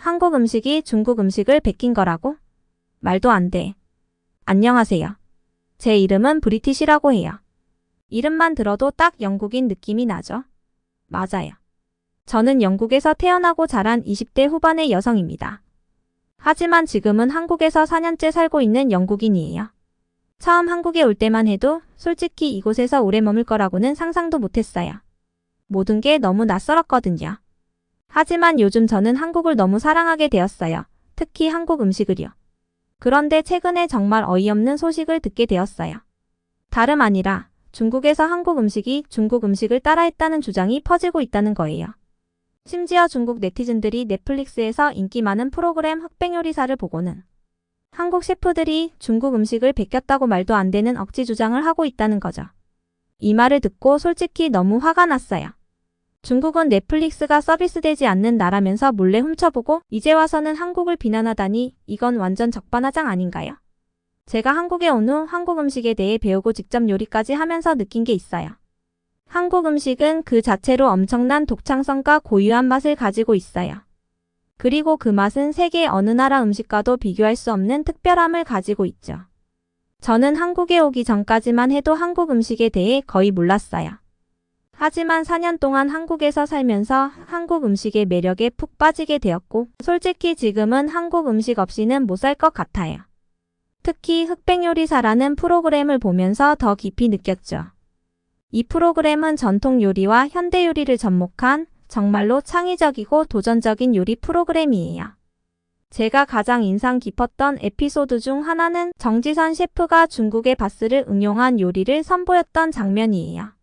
한국 음식이 중국 음식을 베낀 거라고? 말도 안 돼. 안녕하세요. 제 이름은 브리티시라고 해요. 이름만 들어도 딱 영국인 느낌이 나죠? 맞아요. 저는 영국에서 태어나고 자란 20대 후반의 여성입니다. 하지만 지금은 한국에서 4년째 살고 있는 영국인이에요. 처음 한국에 올 때만 해도 솔직히 이곳에서 오래 머물 거라고는 상상도 못했어요. 모든 게 너무 낯설었거든요. 하지만 요즘 저는 한국을 너무 사랑하게 되었어요. 특히 한국 음식을요. 그런데 최근에 정말 어이없는 소식을 듣게 되었어요. 다름 아니라 중국에서 한국 음식이 중국 음식을 따라했다는 주장이 퍼지고 있다는 거예요. 심지어 중국 네티즌들이 넷플릭스에서 인기 많은 프로그램 흑백요리사를 보고는 한국 셰프들이 중국 음식을 베꼈다고 말도 안 되는 억지 주장을 하고 있다는 거죠. 이 말을 듣고 솔직히 너무 화가 났어요. 중국은 넷플릭스가 서비스되지 않는 나라면서 몰래 훔쳐보고 이제 와서는 한국을 비난하다니 이건 완전 적반하장 아닌가요? 제가 한국에 온 후 한국 음식에 대해 배우고 직접 요리까지 하면서 느낀 게 있어요. 한국 음식은 그 자체로 엄청난 독창성과 고유한 맛을 가지고 있어요. 그리고 그 맛은 세계 어느 나라 음식과도 비교할 수 없는 특별함을 가지고 있죠. 저는 한국에 오기 전까지만 해도 한국 음식에 대해 거의 몰랐어요. 하지만 4년 동안 한국에서 살면서 한국 음식의 매력에 푹 빠지게 되었고 솔직히 지금은 한국 음식 없이는 못 살 것 같아요. 특히 흑백요리사라는 프로그램을 보면서 더 깊이 느꼈죠. 이 프로그램은 전통 요리와 현대 요리를 접목한 정말로 창의적이고 도전적인 요리 프로그램이에요. 제가 가장 인상 깊었던 에피소드 중 하나는 정지선 셰프가 중국의 바스를 응용한 요리를 선보였던 장면이에요.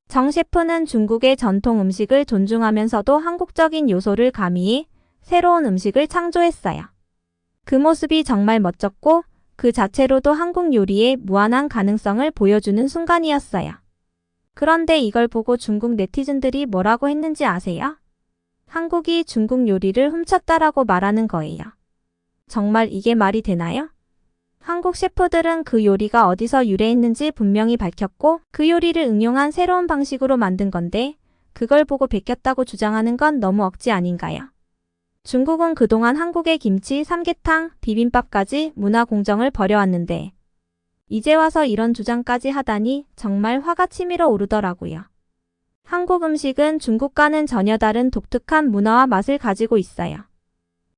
정 셰프는 중국의 전통 음식을 존중하면서도 한국적인 요소를 가미해 새로운 음식을 창조했어요. 그 모습이 정말 멋졌고 그 자체로도 한국 요리의 무한한 가능성을 보여주는 순간이었어요. 그런데 이걸 보고 중국 네티즌들이 뭐라고 했는지 아세요? 한국이 중국 요리를 훔쳤다라고 말하는 거예요. 정말 이게 말이 되나요? 한국 셰프들은 그 요리가 어디서 유래했는지 분명히 밝혔고 그 요리를 응용한 새로운 방식으로 만든 건데 그걸 보고 베꼈다고 주장하는 건 너무 억지 아닌가요? 중국은 그동안 한국의 김치, 삼계탕, 비빔밥까지 문화 공정을 벌여왔는데 이제 와서 이런 주장까지 하다니 정말 화가 치밀어 오르더라고요. 한국 음식은 중국과는 전혀 다른 독특한 문화와 맛을 가지고 있어요.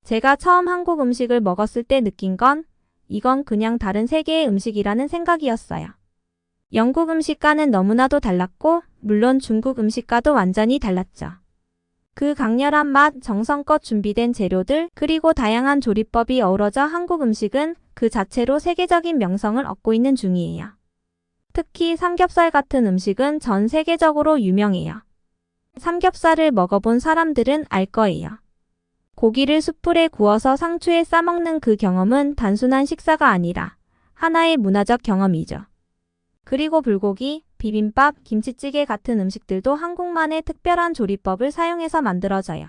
제가 처음 한국 음식을 먹었을 때 느낀 건 이건 그냥 다른 세계의 음식이라는 생각이었어요. 영국 음식과는 너무나도 달랐고 물론 중국 음식과도 완전히 달랐죠. 그 강렬한 맛, 정성껏 준비된 재료들, 그리고 다양한 조리법이 어우러져 한국 음식은 그 자체로 세계적인 명성을 얻고 있는 중이에요. 특히 삼겹살 같은 음식은 전 세계적으로 유명해요. 삼겹살을 먹어본 사람들은 알 거예요. 고기를 숯불에 구워서 상추에 싸먹는 그 경험은 단순한 식사가 아니라 하나의 문화적 경험이죠. 그리고 불고기, 비빔밥, 김치찌개 같은 음식들도 한국만의 특별한 조리법을 사용해서 만들어져요.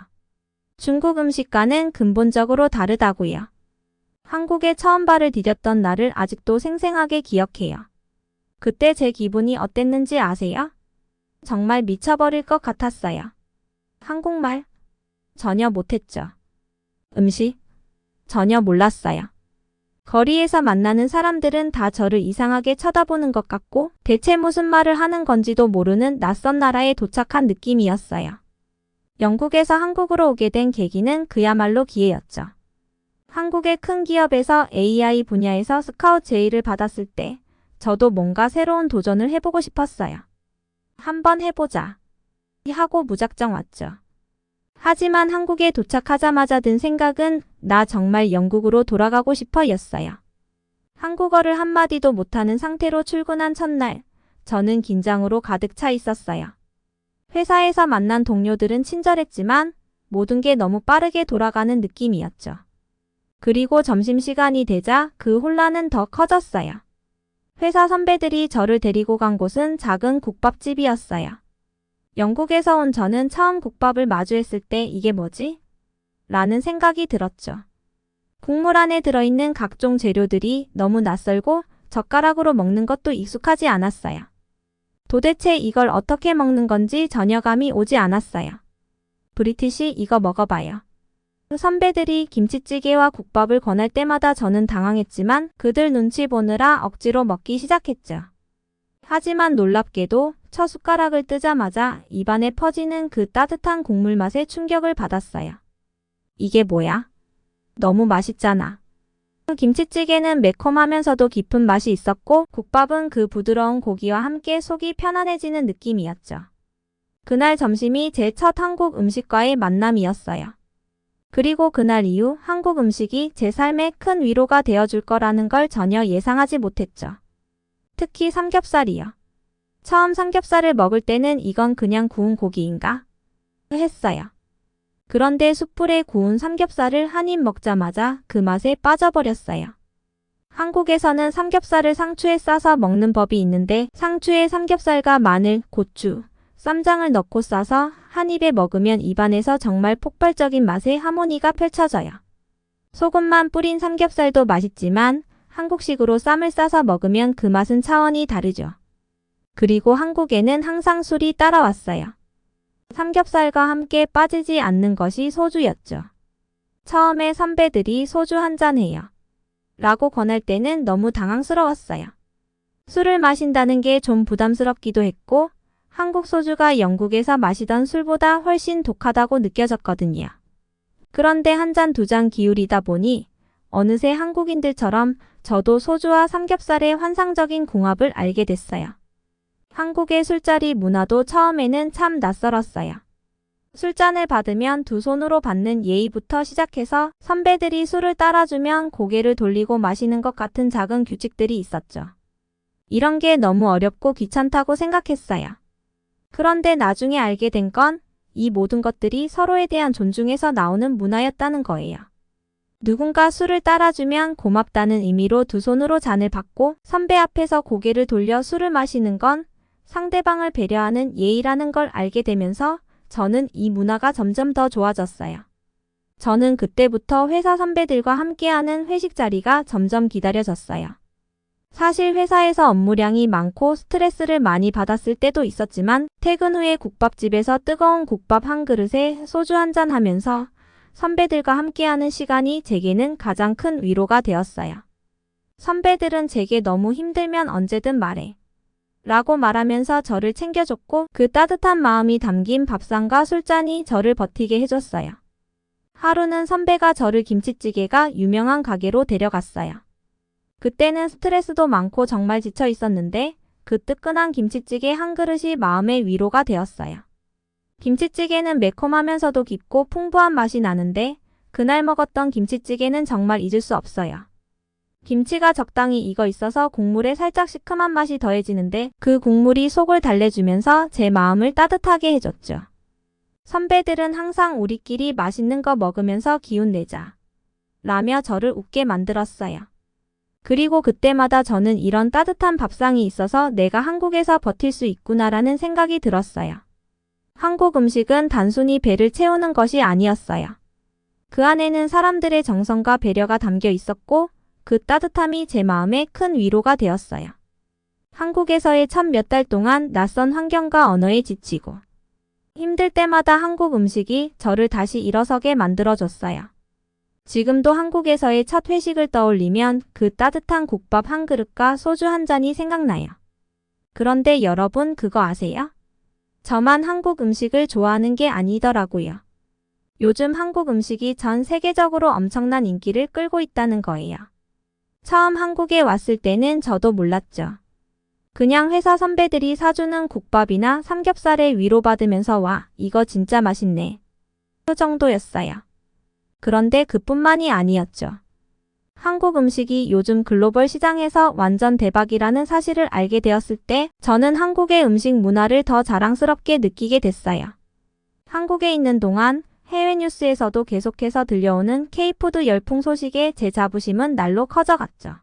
중국 음식과는 근본적으로 다르다고요. 한국에 처음 발을 디뎠던 날을 아직도 생생하게 기억해요. 그때 제 기분이 어땠는지 아세요? 정말 미쳐버릴 것 같았어요. 한국말? 전혀 못했죠. 음식? 전혀 몰랐어요. 거리에서 만나는 사람들은 다 저를 이상하게 쳐다보는 것 같고 대체 무슨 말을 하는 건지도 모르는 낯선 나라에 도착한 느낌이었어요. 영국에서 한국으로 오게 된 계기는 그야말로 기회였죠. 한국의 큰 기업에서 AI 분야에서 스카웃 제의를 받았을 때 저도 뭔가 새로운 도전을 해보고 싶었어요. 한번 해보자. 하고 무작정 왔죠. 하지만 한국에 도착하자마자 든 생각은 나 정말 영국으로 돌아가고 싶어 였어요. 한국어를 한마디도 못하는 상태로 출근한 첫날, 저는 긴장으로 가득 차 있었어요. 회사에서 만난 동료들은 친절했지만 모든 게 너무 빠르게 돌아가는 느낌이었죠. 그리고 점심시간이 되자 그 혼란은 더 커졌어요. 회사 선배들이 저를 데리고 간 곳은 작은 국밥집이었어요. 영국에서 온 저는 처음 국밥을 마주했을 때 이게 뭐지? 라는 생각이 들었죠. 국물 안에 들어있는 각종 재료들이 너무 낯설고 젓가락으로 먹는 것도 익숙하지 않았어요. 도대체 이걸 어떻게 먹는 건지 전혀 감이 오지 않았어요. 브리티시 이거 먹어봐요. 선배들이 김치찌개와 국밥을 권할 때마다 저는 당황했지만 그들 눈치 보느라 억지로 먹기 시작했죠. 하지만 놀랍게도 첫 숟가락을 뜨자마자 입안에 퍼지는 그 따뜻한 국물 맛에 충격을 받았어요. 이게 뭐야? 너무 맛있잖아. 김치찌개는 매콤하면서도 깊은 맛이 있었고 국밥은 그 부드러운 고기와 함께 속이 편안해지는 느낌이었죠. 그날 점심이 제 첫 한국 음식과의 만남이었어요. 그리고 그날 이후 한국 음식이 제 삶에 큰 위로가 되어줄 거라는 걸 전혀 예상하지 못했죠. 특히 삼겹살이요. 처음 삼겹살을 먹을 때는 이건 그냥 구운 고기인가? 했어요. 그런데 숯불에 구운 삼겹살을 한 입 먹자마자 그 맛에 빠져버렸어요. 한국에서는 삼겹살을 상추에 싸서 먹는 법이 있는데 상추에 삼겹살과 마늘, 고추, 쌈장을 넣고 싸서 한 입에 먹으면 입안에서 정말 폭발적인 맛의 하모니가 펼쳐져요. 소금만 뿌린 삼겹살도 맛있지만 한국식으로 쌈을 싸서 먹으면 그 맛은 차원이 다르죠. 그리고 한국에는 항상 술이 따라왔어요. 삼겹살과 함께 빠지지 않는 것이 소주였죠. 처음에 선배들이 소주 한잔 해요. 라고 권할 때는 너무 당황스러웠어요. 술을 마신다는 게 좀 부담스럽기도 했고 한국 소주가 영국에서 마시던 술보다 훨씬 독하다고 느껴졌거든요. 그런데 한 잔 두 잔 기울이다 보니 어느새 한국인들처럼 저도 소주와 삼겹살의 환상적인 궁합을 알게 됐어요. 한국의 술자리 문화도 처음에는 참 낯설었어요. 술잔을 받으면 두 손으로 받는 예의부터 시작해서 선배들이 술을 따라주면 고개를 돌리고 마시는 것 같은 작은 규칙들이 있었죠. 이런 게 너무 어렵고 귀찮다고 생각했어요. 그런데 나중에 알게 된 건 이 모든 것들이 서로에 대한 존중에서 나오는 문화였다는 거예요. 누군가 술을 따라주면 고맙다는 의미로 두 손으로 잔을 받고 선배 앞에서 고개를 돌려 술을 마시는 건 상대방을 배려하는 예의라는 걸 알게 되면서 저는 이 문화가 점점 더 좋아졌어요. 저는 그때부터 회사 선배들과 함께하는 회식 자리가 점점 기다려졌어요. 사실 회사에서 업무량이 많고 스트레스를 많이 받았을 때도 있었지만 퇴근 후에 국밥집에서 뜨거운 국밥 한 그릇에 소주 한잔 하면서 선배들과 함께하는 시간이 제게는 가장 큰 위로가 되었어요. 선배들은 제게 너무 힘들면 언제든 말해. 라고 말하면서 저를 챙겨줬고 그 따뜻한 마음이 담긴 밥상과 술잔이 저를 버티게 해줬어요. 하루는 선배가 저를 김치찌개가 유명한 가게로 데려갔어요. 그때는 스트레스도 많고 정말 지쳐 있었는데 그 뜨끈한 김치찌개 한 그릇이 마음의 위로가 되었어요. 김치찌개는 매콤하면서도 깊고 풍부한 맛이 나는데 그날 먹었던 김치찌개는 정말 잊을 수 없어요. 김치가 적당히 익어 있어서 국물에 살짝 시큼한 맛이 더해지는데 그 국물이 속을 달래주면서 제 마음을 따뜻하게 해줬죠. 선배들은 항상 우리끼리 맛있는 거 먹으면서 기운 내자 라며 저를 웃게 만들었어요. 그리고 그때마다 저는 이런 따뜻한 밥상이 있어서 내가 한국에서 버틸 수 있구나라는 생각이 들었어요. 한국 음식은 단순히 배를 채우는 것이 아니었어요. 그 안에는 사람들의 정성과 배려가 담겨 있었고 그 따뜻함이 제 마음에 큰 위로가 되었어요. 한국에서의 첫 몇 달 동안 낯선 환경과 언어에 지치고 힘들 때마다 한국 음식이 저를 다시 일어서게 만들어줬어요. 지금도 한국에서의 첫 회식을 떠올리면 그 따뜻한 국밥 한 그릇과 소주 한 잔이 생각나요. 그런데 여러분 그거 아세요? 저만 한국 음식을 좋아하는 게 아니더라고요. 요즘 한국 음식이 전 세계적으로 엄청난 인기를 끌고 있다는 거예요. 처음 한국에 왔을 때는 저도 몰랐죠. 그냥 회사 선배들이 사주는 국밥이나 삼겹살에 위로받으면서 와, 이거 진짜 맛있네. 그 정도였어요. 그런데 그뿐만이 아니었죠. 한국 음식이 요즘 글로벌 시장에서 완전 대박이라는 사실을 알게 되었을 때 저는 한국의 음식 문화를 더 자랑스럽게 느끼게 됐어요. 한국에 있는 동안 해외 뉴스에서도 계속해서 들려오는 K푸드 열풍 소식에 제 자부심은 날로 커져갔죠.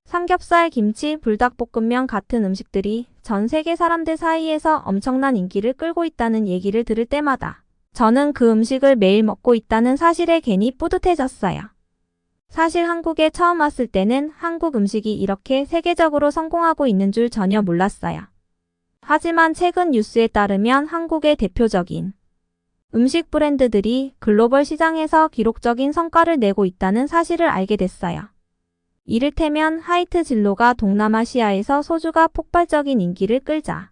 삼겹살, 김치, 불닭볶음면 같은 음식들이 전 세계 사람들 사이에서 엄청난 인기를 끌고 있다는 얘기를 들을 때마다 저는 그 음식을 매일 먹고 있다는 사실에 괜히 뿌듯해졌어요. 사실 한국에 처음 왔을 때는 한국 음식이 이렇게 세계적으로 성공하고 있는 줄 전혀 몰랐어요. 하지만 최근 뉴스에 따르면 한국의 대표적인 음식 브랜드들이 글로벌 시장에서 기록적인 성과를 내고 있다는 사실을 알게 됐어요. 이를테면 하이트 진로가 동남아시아에서 소주가 폭발적인 인기를 끌자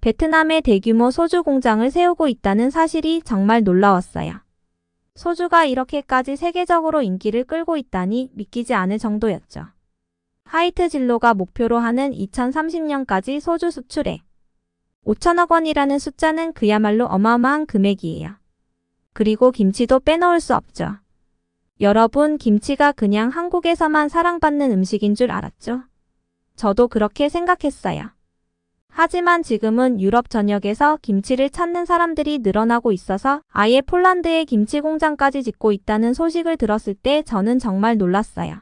베트남에 대규모 소주 공장을 세우고 있다는 사실이 정말 놀라웠어요. 소주가 이렇게까지 세계적으로 인기를 끌고 있다니 믿기지 않을 정도였죠. 하이트 진로가 목표로 하는 2030년까지 소주 수출액 5천억 원이라는 숫자는 그야말로 어마어마한 금액이에요. 그리고 김치도 빼놓을 수 없죠. 여러분, 김치가 그냥 한국에서만 사랑받는 음식인 줄 알았죠? 저도 그렇게 생각했어요. 하지만 지금은 유럽 전역에서 김치를 찾는 사람들이 늘어나고 있어서 아예 폴란드에 김치 공장까지 짓고 있다는 소식을 들었을 때 저는 정말 놀랐어요.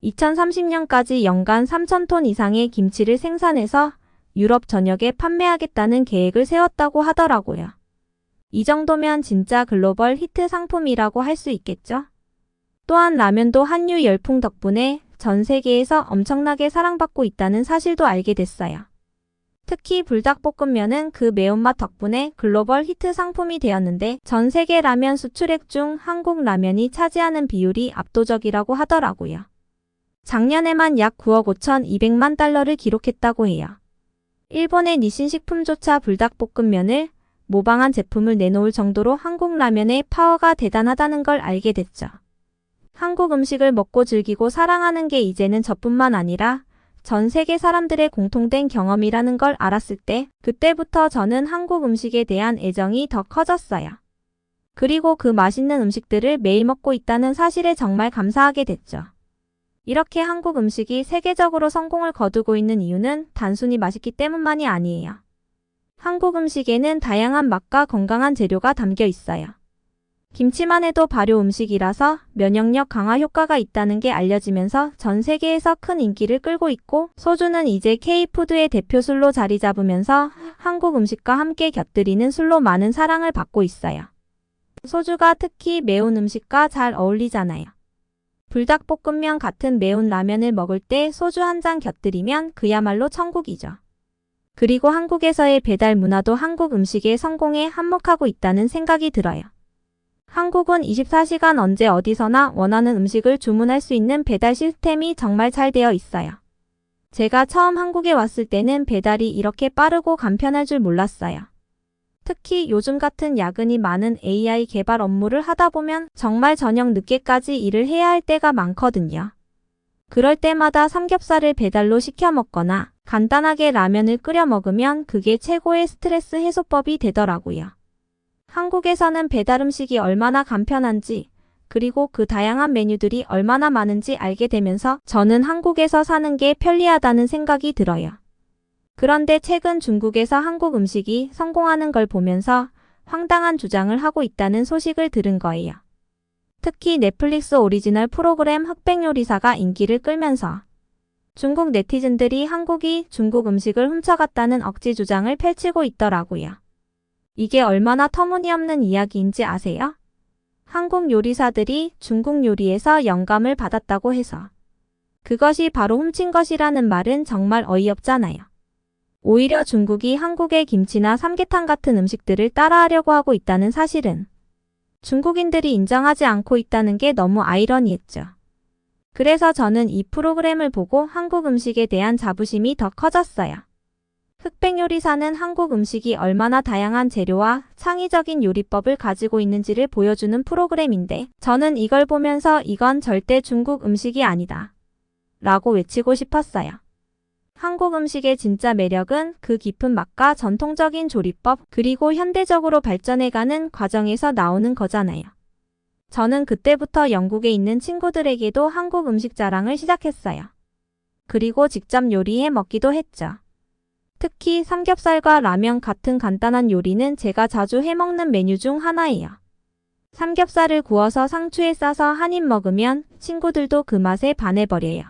2030년까지 연간 3,000톤 이상의 김치를 생산해서 유럽 전역에 판매하겠다는 계획을 세웠다고 하더라고요. 이 정도면 진짜 글로벌 히트 상품이라고 할 수 있겠죠? 또한 라면도 한류 열풍 덕분에 전 세계에서 엄청나게 사랑받고 있다는 사실도 알게 됐어요. 특히 불닭볶음면은 그 매운맛 덕분에 글로벌 히트 상품이 되었는데 전 세계 라면 수출액 중 한국 라면이 차지하는 비율이 압도적이라고 하더라고요. 작년에만 약 9억 5,200만 달러를 기록했다고 해요. 일본의 니신 식품조차 불닭볶음면을 모방한 제품을 내놓을 정도로 한국 라면의 파워가 대단하다는 걸 알게 됐죠. 한국 음식을 먹고 즐기고 사랑하는 게 이제는 저뿐만 아니라 전 세계 사람들의 공통된 경험이라는 걸 알았을 때 그때부터 저는 한국 음식에 대한 애정이 더 커졌어요. 그리고 그 맛있는 음식들을 매일 먹고 있다는 사실에 정말 감사하게 됐죠. 이렇게 한국 음식이 세계적으로 성공을 거두고 있는 이유는 단순히 맛있기 때문만이 아니에요. 한국 음식에는 다양한 맛과 건강한 재료가 담겨 있어요. 김치만 해도 발효 음식이라서 면역력 강화 효과가 있다는 게 알려지면서 전 세계에서 큰 인기를 끌고 있고 소주는 이제 K푸드의 대표 술로 자리 잡으면서 한국 음식과 함께 곁들이는 술로 많은 사랑을 받고 있어요. 소주가 특히 매운 음식과 잘 어울리잖아요. 불닭볶음면 같은 매운 라면을 먹을 때 소주 한 잔 곁들이면 그야말로 천국이죠. 그리고 한국에서의 배달 문화도 한국 음식의 성공에 한몫하고 있다는 생각이 들어요. 한국은 24시간 언제 어디서나 원하는 음식을 주문할 수 있는 배달 시스템이 정말 잘 되어 있어요. 제가 처음 한국에 왔을 때는 배달이 이렇게 빠르고 간편할 줄 몰랐어요. 특히 요즘 같은 야근이 많은 AI 개발 업무를 하다 보면 정말 저녁 늦게까지 일을 해야 할 때가 많거든요. 그럴 때마다 삼겹살을 배달로 시켜 먹거나 간단하게 라면을 끓여 먹으면 그게 최고의 스트레스 해소법이 되더라고요. 한국에서는 배달 음식이 얼마나 간편한지 그리고 그 다양한 메뉴들이 얼마나 많은지 알게 되면서 저는 한국에서 사는 게 편리하다는 생각이 들어요. 그런데 최근 중국에서 한국 음식이 성공하는 걸 보면서 황당한 주장을 하고 있다는 소식을 들은 거예요. 특히 넷플릭스 오리지널 프로그램 흑백요리사가 인기를 끌면서 중국 네티즌들이 한국이 중국 음식을 훔쳐갔다는 억지 주장을 펼치고 있더라고요. 이게 얼마나 터무니없는 이야기인지 아세요? 한국 요리사들이 중국 요리에서 영감을 받았다고 해서 그것이 바로 훔친 것이라는 말은 정말 어이없잖아요. 오히려 중국이 한국의 김치나 삼계탕 같은 음식들을 따라하려고 하고 있다는 사실은 중국인들이 인정하지 않고 있다는 게 너무 아이러니했죠. 그래서 저는 이 프로그램을 보고 한국 음식에 대한 자부심이 더 커졌어요. 흑백요리사는 한국 음식이 얼마나 다양한 재료와 창의적인 요리법을 가지고 있는지를 보여주는 프로그램인데 저는 이걸 보면서 이건 절대 중국 음식이 아니다 라고 외치고 싶었어요. 한국 음식의 진짜 매력은 그 깊은 맛과 전통적인 조리법 그리고 현대적으로 발전해가는 과정에서 나오는 거잖아요. 저는 그때부터 영국에 있는 친구들에게도 한국 음식 자랑을 시작했어요. 그리고 직접 요리해 먹기도 했죠. 특히 삼겹살과 라면 같은 간단한 요리는 제가 자주 해먹는 메뉴 중 하나예요. 삼겹살을 구워서 상추에 싸서 한 입 먹으면 친구들도 그 맛에 반해버려요.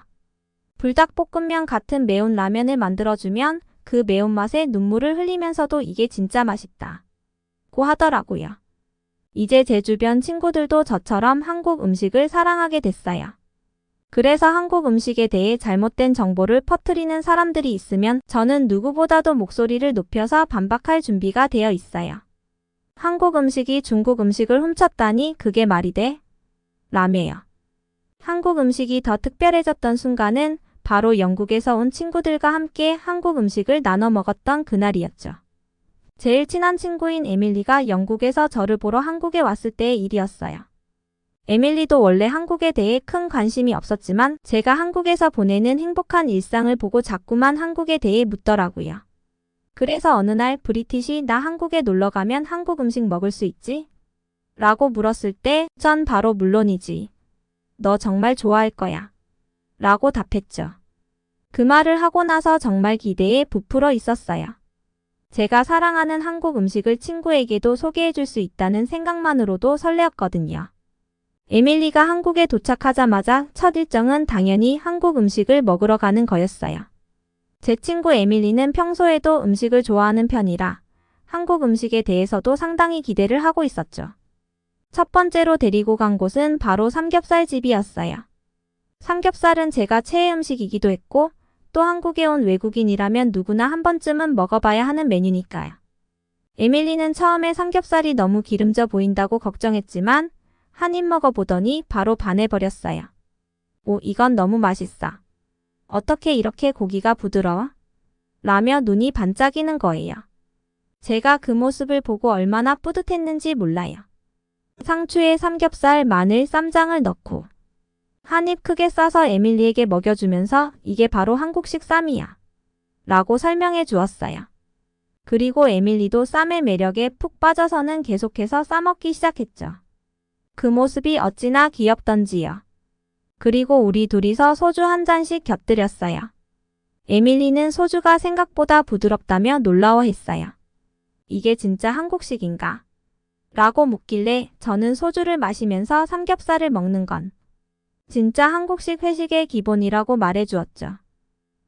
불닭볶음면 같은 매운 라면을 만들어주면 그 매운맛에 눈물을 흘리면서도 이게 진짜 맛있다고 하더라고요. 이제 제 주변 친구들도 저처럼 한국 음식을 사랑하게 됐어요. 그래서 한국 음식에 대해 잘못된 정보를 퍼뜨리는 사람들이 있으면 저는 누구보다도 목소리를 높여서 반박할 준비가 되어 있어요. 한국 음식이 중국 음식을 훔쳤다니 그게 말이 돼? 라며요. 한국 음식이 더 특별해졌던 순간은 바로 영국에서 온 친구들과 함께 한국 음식을 나눠 먹었던 그날이었죠. 제일 친한 친구인 에밀리가 영국에서 저를 보러 한국에 왔을 때의 일이었어요. 에밀리도 원래 한국에 대해 큰 관심이 없었지만 제가 한국에서 보내는 행복한 일상을 보고 자꾸만 한국에 대해 묻더라고요. 그래서 어느 날 브리티시 나 한국에 놀러 가면 한국 음식 먹을 수 있지? 라고 물었을 때 전 바로 물론이지. 너 정말 좋아할 거야. 라고 답했죠. 그 말을 하고 나서 정말 기대에 부풀어 있었어요. 제가 사랑하는 한국 음식을 친구에게도 소개해 줄 수 있다는 생각만으로도 설레었거든요. 에밀리가 한국에 도착하자마자 첫 일정은 당연히 한국 음식을 먹으러 가는 거였어요. 제 친구 에밀리는 평소에도 음식을 좋아하는 편이라 한국 음식에 대해서도 상당히 기대를 하고 있었죠. 첫 번째로 데리고 간 곳은 바로 삼겹살 집이었어요. 삼겹살은 제가 최애 음식이기도 했고 또 한국에 온 외국인이라면 누구나 한 번쯤은 먹어봐야 하는 메뉴니까요. 에밀리는 처음에 삼겹살이 너무 기름져 보인다고 걱정했지만 한 입 먹어보더니 바로 반해버렸어요. 오, 이건 너무 맛있어. 어떻게 이렇게 고기가 부드러워? 라며 눈이 반짝이는 거예요. 제가 그 모습을 보고 얼마나 뿌듯했는지 몰라요. 상추에 삼겹살, 마늘, 쌈장을 넣고 한 입 크게 싸서 에밀리에게 먹여주면서 이게 바로 한국식 쌈이야. 라고 설명해 주었어요. 그리고 에밀리도 쌈의 매력에 푹 빠져서는 계속해서 싸먹기 시작했죠. 그 모습이 어찌나 귀엽던지요. 그리고 우리 둘이서 소주 한 잔씩 곁들였어요. 에밀리는 소주가 생각보다 부드럽다며 놀라워했어요. 이게 진짜 한국식인가? 라고 묻길래 저는 소주를 마시면서 삼겹살을 먹는 건 진짜 한국식 회식의 기본이라고 말해주었죠.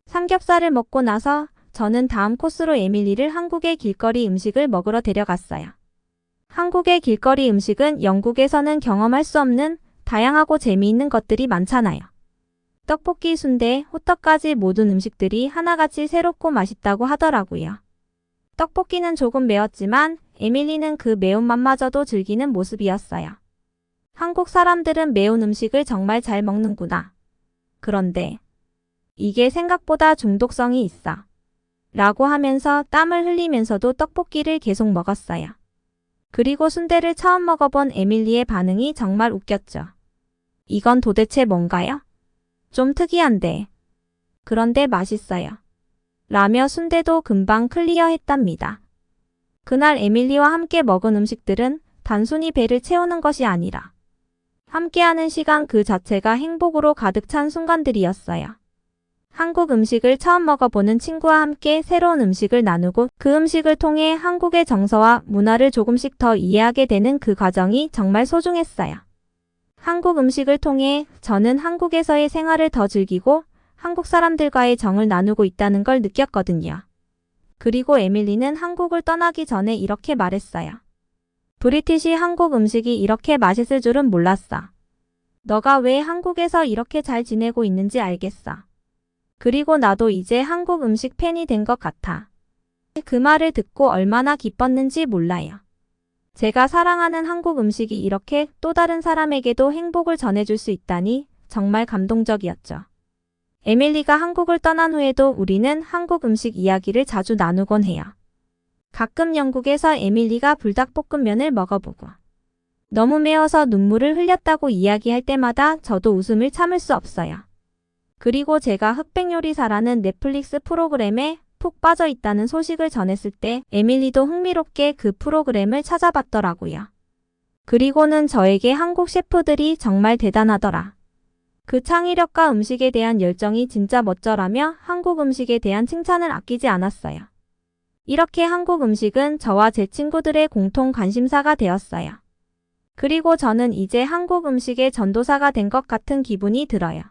삼겹살을 먹고 나서 저는 다음 코스로 에밀리를 한국의 길거리 음식을 먹으러 데려갔어요. 한국의 길거리 음식은 영국에서는 경험할 수 없는 다양하고 재미있는 것들이 많잖아요. 떡볶이, 순대, 호떡까지 모든 음식들이 하나같이 새롭고 맛있다고 하더라고요. 떡볶이는 조금 매웠지만 에밀리는 그 매운맛마저도 즐기는 모습이었어요. 한국 사람들은 매운 음식을 정말 잘 먹는구나. 그런데 이게 생각보다 중독성이 있어. 라고 하면서 땀을 흘리면서도 떡볶이를 계속 먹었어요. 그리고 순대를 처음 먹어본 에밀리의 반응이 정말 웃겼죠. 이건 도대체 뭔가요? 좀 특이한데. 그런데 맛있어요. 라며 순대도 금방 클리어했답니다. 그날 에밀리와 함께 먹은 음식들은 단순히 배를 채우는 것이 아니라 함께하는 시간 그 자체가 행복으로 가득 찬 순간들이었어요. 한국 음식을 처음 먹어보는 친구와 함께 새로운 음식을 나누고 그 음식을 통해 한국의 정서와 문화를 조금씩 더 이해하게 되는 그 과정이 정말 소중했어요. 한국 음식을 통해 저는 한국에서의 생활을 더 즐기고 한국 사람들과의 정을 나누고 있다는 걸 느꼈거든요. 그리고 에밀리는 한국을 떠나기 전에 이렇게 말했어요. 브리티시 한국 음식이 이렇게 맛있을 줄은 몰랐어. 너가 왜 한국에서 이렇게 잘 지내고 있는지 알겠어. 그리고 나도 이제 한국 음식 팬이 된 것 같아. 그 말을 듣고 얼마나 기뻤는지 몰라요. 제가 사랑하는 한국 음식이 이렇게 또 다른 사람에게도 행복을 전해줄 수 있다니 정말 감동적이었죠. 에밀리가 한국을 떠난 후에도 우리는 한국 음식 이야기를 자주 나누곤 해요. 가끔 영국에서 에밀리가 불닭볶음면을 먹어보고 너무 매워서 눈물을 흘렸다고 이야기할 때마다 저도 웃음을 참을 수 없어요. 그리고 제가 흑백요리사라는 넷플릭스 프로그램에 푹 빠져 있다는 소식을 전했을 때 에밀리도 흥미롭게 그 프로그램을 찾아봤더라고요. 그리고는 저에게 한국 셰프들이 정말 대단하더라. 그 창의력과 음식에 대한 열정이 진짜 멋져라며 한국 음식에 대한 칭찬을 아끼지 않았어요. 이렇게 한국 음식은 저와 제 친구들의 공통 관심사가 되었어요. 그리고 저는 이제 한국 음식의 전도사가 된 것 같은 기분이 들어요.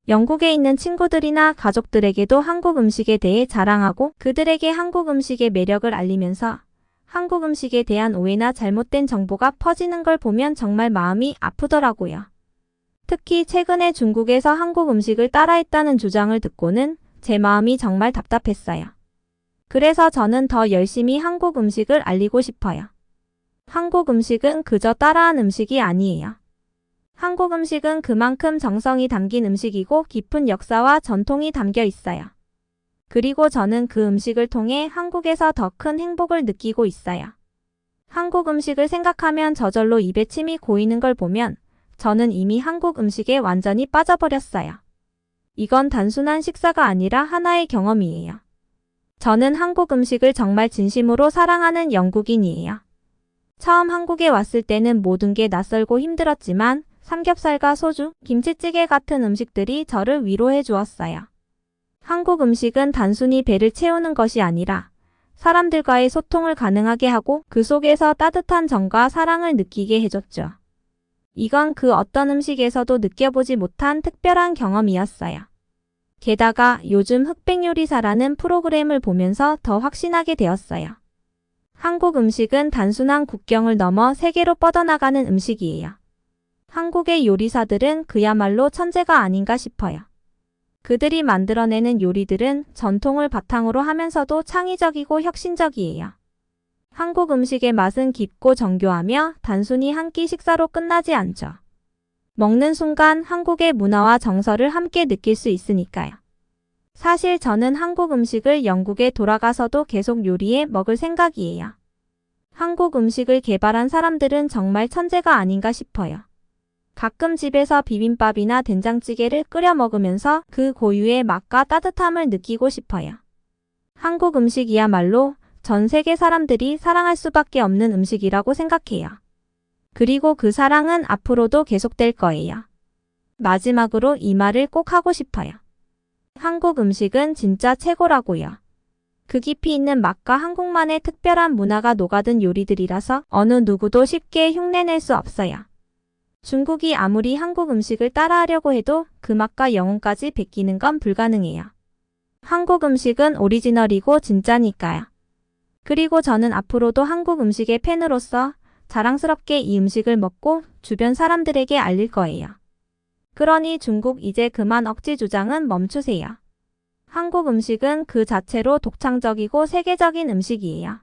영국에 있는 친구들이나 가족들에게도 한국 음식에 대해 자랑하고 그들에게 한국 음식의 매력을 알리면서 한국 음식에 대한 오해나 잘못된 정보가 퍼지는 걸 보면 정말 마음이 아프더라고요. 특히 최근에 중국에서 한국 음식을 따라했다는 주장을 듣고는 제 마음이 정말 답답했어요. 그래서 저는 더 열심히 한국 음식을 알리고 싶어요. 한국 음식은 그저 따라한 음식이 아니에요. 한국 음식은 그만큼 정성이 담긴 음식이고 깊은 역사와 전통이 담겨 있어요. 그리고 저는 그 음식을 통해 한국에서 더 큰 행복을 느끼고 있어요. 한국 음식을 생각하면 저절로 입에 침이 고이는 걸 보면 저는 이미 한국 음식에 완전히 빠져버렸어요. 이건 단순한 식사가 아니라 하나의 경험이에요. 저는 한국 음식을 정말 진심으로 사랑하는 영국인이에요. 처음 한국에 왔을 때는 모든 게 낯설고 힘들었지만 삼겹살과 소주, 김치찌개 같은 음식들이 저를 위로해 주었어요. 한국 음식은 단순히 배를 채우는 것이 아니라 사람들과의 소통을 가능하게 하고 그 속에서 따뜻한 정과 사랑을 느끼게 해줬죠. 이건 그 어떤 음식에서도 느껴보지 못한 특별한 경험이었어요. 게다가 요즘 흑백요리사라는 프로그램을 보면서 더 확신하게 되었어요. 한국 음식은 단순한 국경을 넘어 세계로 뻗어나가는 음식이에요. 한국의 요리사들은 그야말로 천재가 아닌가 싶어요. 그들이 만들어내는 요리들은 전통을 바탕으로 하면서도 창의적이고 혁신적이에요. 한국 음식의 맛은 깊고 정교하며 단순히 한 끼 식사로 끝나지 않죠. 먹는 순간 한국의 문화와 정서를 함께 느낄 수 있으니까요. 사실 저는 한국 음식을 영국에 돌아가서도 계속 요리해 먹을 생각이에요. 한국 음식을 개발한 사람들은 정말 천재가 아닌가 싶어요. 가끔 집에서 비빔밥이나 된장찌개를 끓여 먹으면서 그 고유의 맛과 따뜻함을 느끼고 싶어요. 한국 음식이야말로 전 세계 사람들이 사랑할 수밖에 없는 음식이라고 생각해요. 그리고 그 사랑은 앞으로도 계속될 거예요. 마지막으로 이 말을 꼭 하고 싶어요. 한국 음식은 진짜 최고라고요. 그 깊이 있는 맛과 한국만의 특별한 문화가 녹아든 요리들이라서 어느 누구도 쉽게 흉내낼 수 없어요. 중국이 아무리 한국 음식을 따라하려고 해도 그 맛과 영혼까지 베끼는 건 불가능해요. 한국 음식은 오리지널이고 진짜니까요. 그리고 저는 앞으로도 한국 음식의 팬으로서 자랑스럽게 이 음식을 먹고 주변 사람들에게 알릴 거예요. 그러니 중국 이제 그만 억지 주장은 멈추세요. 한국 음식은 그 자체로 독창적이고 세계적인 음식이에요.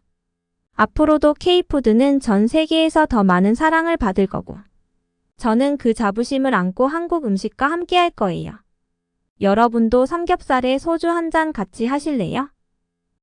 앞으로도 K-푸드는 전 세계에서 더 많은 사랑을 받을 거고 저는 그 자부심을 안고 한국 음식과 함께 할 거예요. 여러분도 삼겹살에 소주 한 잔 같이 하실래요?